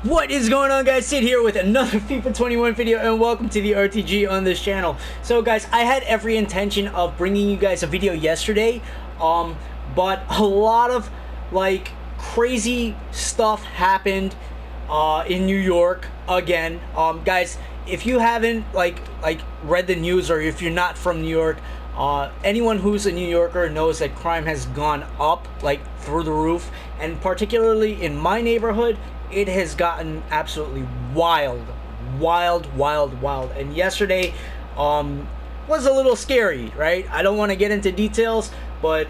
What is going on, guys? Sid here with another FIFA 21 video, and welcome to the RTG on this channel. So guys, I had every intention of bringing you guys a video yesterday, but a lot of like crazy stuff happened in New York again. Guys, if you haven't like read the news, or if you're not from New York, anyone who's a New Yorker knows that crime has gone up like through the roof, and particularly in my neighborhood, it has gotten absolutely wild. And yesterday was a little scary, right? I don't want to get into details, but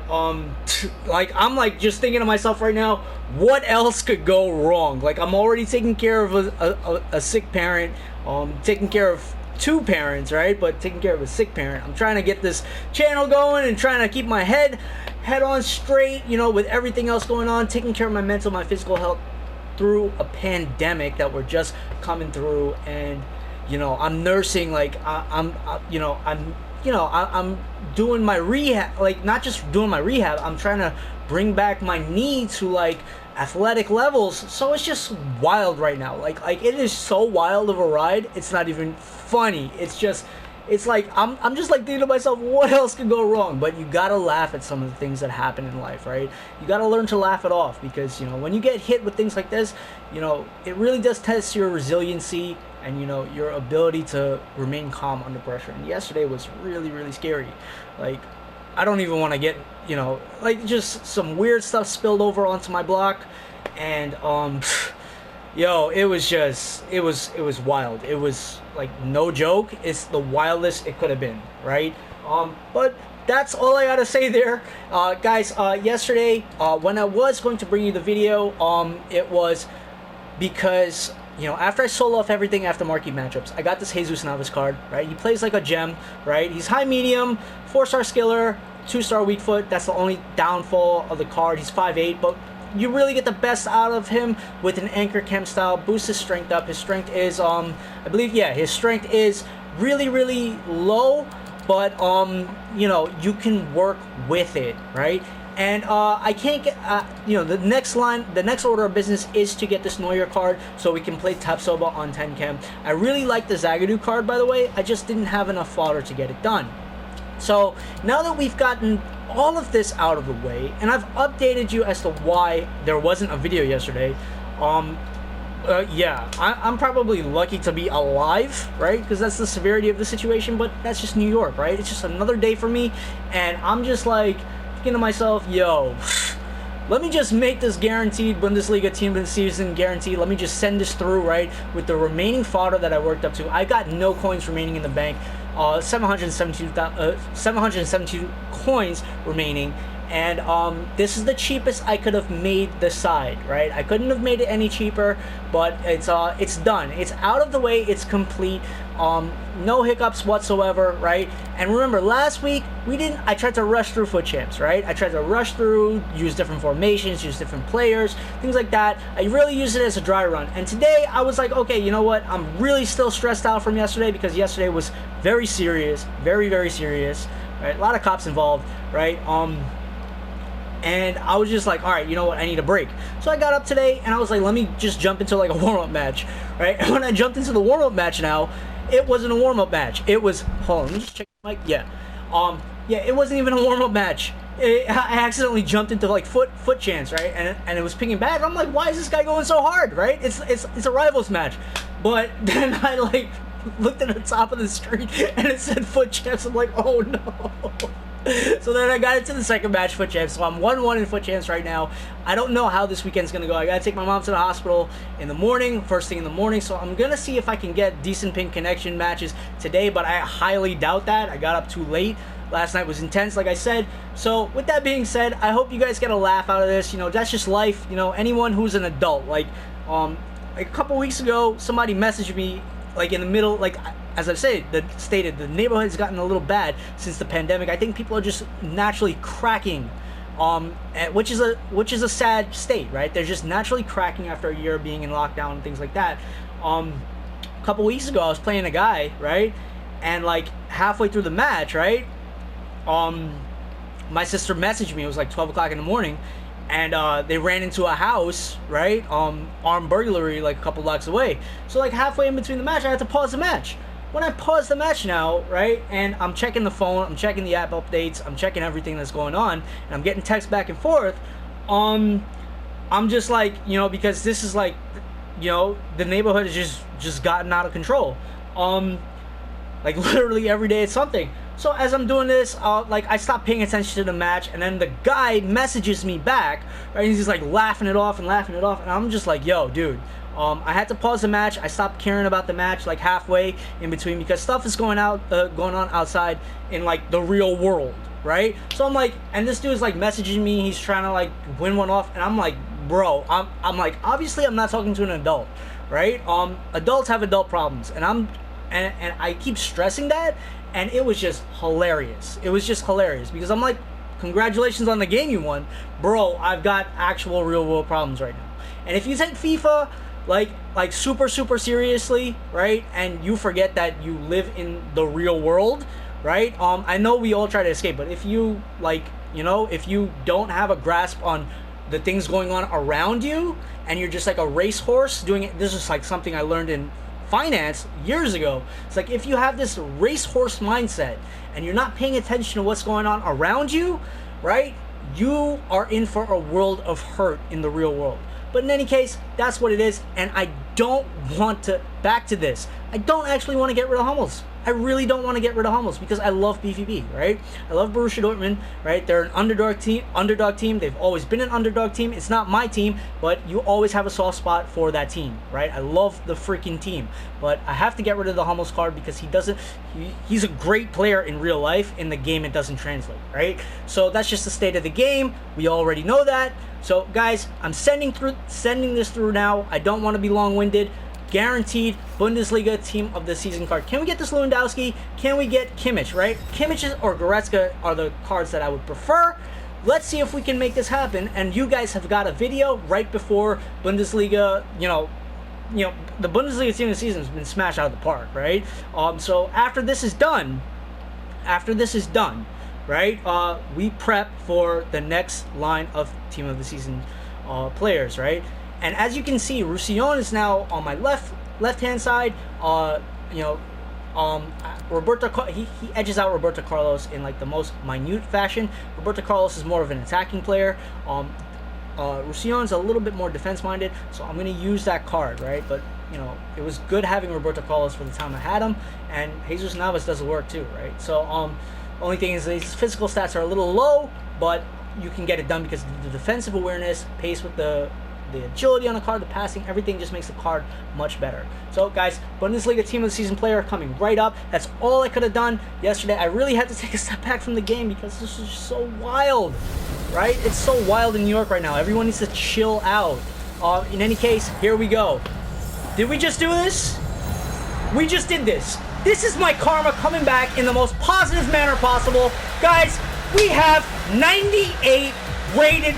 like I'm like just thinking to myself right now, what else could go wrong? Like I'm already taking care of a sick parent, taking care of two parents, right? But taking care of a sick parent. I'm trying to get this channel going and trying to keep my head on straight, you know, with everything else going on, taking care of my mental, my physical health through a pandemic that we're just coming through. And you know, I'm nursing, like I'm doing my rehab, like not just doing my rehab, I'm trying to bring back my knee to like athletic levels. So it's just wild right now, like it is so wild of a ride, it's not even funny. It's like I'm just like thinking to myself, what else could go wrong? But you gotta laugh at some of the things that happen in life, right? You gotta learn to laugh it off, because you know, when you get hit with things like this, you know, it really does test your resiliency and, you know, your ability to remain calm under pressure. And yesterday was really scary. Like I don't even want to get, you know, like just some weird stuff spilled over onto my block, and yo, it was wild. It was like no joke. It's the wildest it could have been, right? But that's all I gotta say there, guys. Yesterday, when I was going to bring you the video, it was because, you know, after I sold off everything after marquee matchups, I got this Jesus Navas card, right? He plays like a gem, right? He's high medium, 4-star skiller, 2-star weak foot. That's the only downfall of the card. He's 5'8", but you really get the best out of him with an anchor chem style. Boost his strength up. His strength is I believe, yeah, his strength is really low, but you know, you can work with it, right? And I can't get you know, the next order of business is to get this Neuer card so we can play Tapsoba on 10 chem. I really like the Zagadou card, by the way. I just didn't have enough fodder to get it done. So now that we've gotten all of this out of the way, and I've updated you as to why there wasn't a video yesterday, yeah, I'm probably lucky to be alive, right? Because that's the severity of the situation, but that's just New York, right? It's just another day for me, and I'm just like thinking to myself, yo, let me just make this guaranteed Bundesliga team of the season guaranteed. Let me just send this through, right? With the remaining fodder that I worked up to. I got no coins remaining in the bank. 772 coins remaining, and this is the cheapest I could have made the side, right? I couldn't have made it any cheaper, but it's done. It's out of the way. It's complete. No hiccups whatsoever, right? And remember, last week I tried to rush through foot champs, right? I tried to rush through, use different formations, use different players, things like that. I really used it as a dry run. And today I was like, okay, you know what? I'm really still stressed out from yesterday, because yesterday was very serious, very serious, right? A lot of cops involved, right? And I was just like, all right, you know what? I need a break. So I got up today and I was like, let me just jump into like a warm-up match, right? And when I jumped into the warm-up match now, it wasn't a warm-up match. It was, hold on, let me just check the mic. Yeah. Yeah, it wasn't even a warm-up match. I accidentally jumped into like foot chance, right? And it was pinging back. I'm like, why is this guy going so hard, right? It's a rivals match. But then I like looked at the top of the screen and it said foot champs. I'm like, oh no. So then I got into the second match, foot champs. So I'm 1-1 in foot champs right now. I don't know how this weekend's gonna go. I gotta take my mom to the hospital in the morning, first thing in the morning. So I'm gonna see if I can get decent ping connection matches today, but I highly doubt that. I got up too late. Last night was intense, like I said. So with that being said, I hope you guys get a laugh out of this. You know, that's just life. You know, anyone who's an adult, like a couple weeks ago, somebody messaged me like in the middle, like, as I've stated, the neighborhood has gotten a little bad since the pandemic. I think people are just naturally cracking, which is a sad state, right? They're just naturally cracking after a year of being in lockdown and things like that. A couple weeks ago, I was playing a guy, right? And like halfway through the match, right? My sister messaged me. It was like 12 o'clock in the morning, and they ran into a house, right? Armed burglary like a couple blocks away. So like halfway in between the match, I had to pause the match. When I pause the match now, right, and I'm checking the phone, I'm checking the app updates, I'm checking everything that's going on, and I'm getting texts back and forth, I'm just like, you know, because this is like, you know, the neighborhood has just gotten out of control. Like literally every day it's something. So as I'm doing this, like I stopped paying attention to the match, and then the guy messages me back, right? He's just like laughing it off, and I'm just like, yo, dude. I had to pause the match. I stopped caring about the match like halfway in between because stuff is going on outside in like the real world, right? So I'm like, and this dude is like messaging me. He's trying to like win one off, and I'm like, bro, I'm like, obviously I'm not talking to an adult, right? Adults have adult problems, and I keep stressing that, and it was just hilarious. It was just hilarious because I'm like, congratulations on the game you won, bro. I've got actual real world problems right now, and if you take FIFA like super seriously, right, and you forget that you live in the real world, right, I know we all try to escape, but if you like, you know, if you don't have a grasp on the things going on around you, and you're just like a racehorse doing it, this is like something I learned in finance years ago. It's like if you have this racehorse mindset and you're not paying attention to what's going on around you, right, you are in for a world of hurt in the real world. But in any case, that's what it is, and I don't want to, back to this, I don't actually want to get rid of Hummels. I really don't want to get rid of Hummels because I love BVB, right? I love Borussia Dortmund, right? They're an underdog team. They've always been an underdog team. It's not my team, but you always have a soft spot for that team, right? I love the freaking team, but I have to get rid of the Hummels card because he's a great player in real life. In the game, it doesn't translate, right? So that's just the state of the game. We already know that. So guys, I'm sending this through now. I don't want to be long-winded. Guaranteed Bundesliga team of the season card. Can we get this Lewandowski? Can we get Kimmich, right? Kimmich or Goretzka are the cards that I would prefer. Let's see if we can make this happen. And you guys have got a video right before Bundesliga, you know, the Bundesliga team of the season has been smashed out of the park, right? So after this is done, right, we prep for the next line of team of the season players, right? And as you can see, Roussillon is now on my left-hand side. He edges out Roberto Carlos in like the most minute fashion. Roberto Carlos is more of an attacking player. Roussillon's a little bit more defense-minded, so I'm going to use that card, right? But, you know, it was good having Roberto Carlos for the time I had him, and Jesus Navas does the work too, right? So, only thing is his physical stats are a little low, but you can get it done because the defensive awareness, pace with the agility on the card, the passing, everything just makes the card much better. So guys, Bundesliga team of the season player coming right up. That's all I could have done yesterday. I really had to take a step back from the game because this is just so wild, right? It's so wild in New York right now. Everyone needs to chill out. In any case, here we go. Did we just do this? We just did this. This is my karma coming back in the most positive manner possible. Guys, we have 98 rated.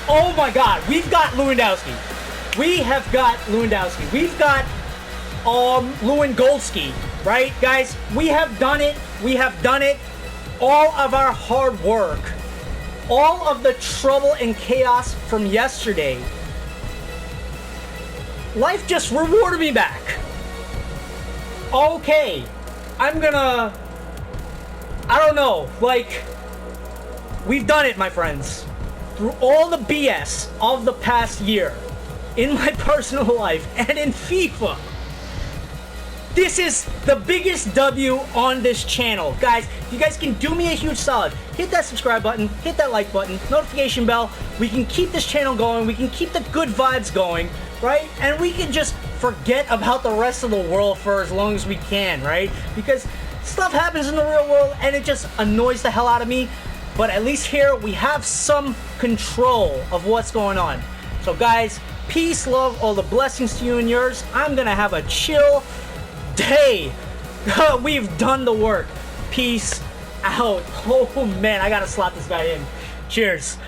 Oh my God, we've got Lewandowski. We have got Lewandowski. We've got Lewandowski, right? Guys, we have done it. We have done it. All of our hard work, all of the trouble and chaos from yesterday, life just rewarded me back. Okay, I don't know, like, we've done it, my friends. Through all the BS of the past year, in my personal life and in FIFA, this is the biggest W on this channel. Guys, if you guys can do me a huge solid, hit that subscribe button, hit that like button, notification bell. We can keep this channel going. We can keep the good vibes going, right? And we can just forget about the rest of the world for as long as we can, right? Because stuff happens in the real world and it just annoys the hell out of me. But at least here we have some control of what's going on. So guys, peace, love, all the blessings to you and yours. I'm gonna have a chill day. We've done the work. Peace out. Oh man, I gotta slap this guy in. Cheers.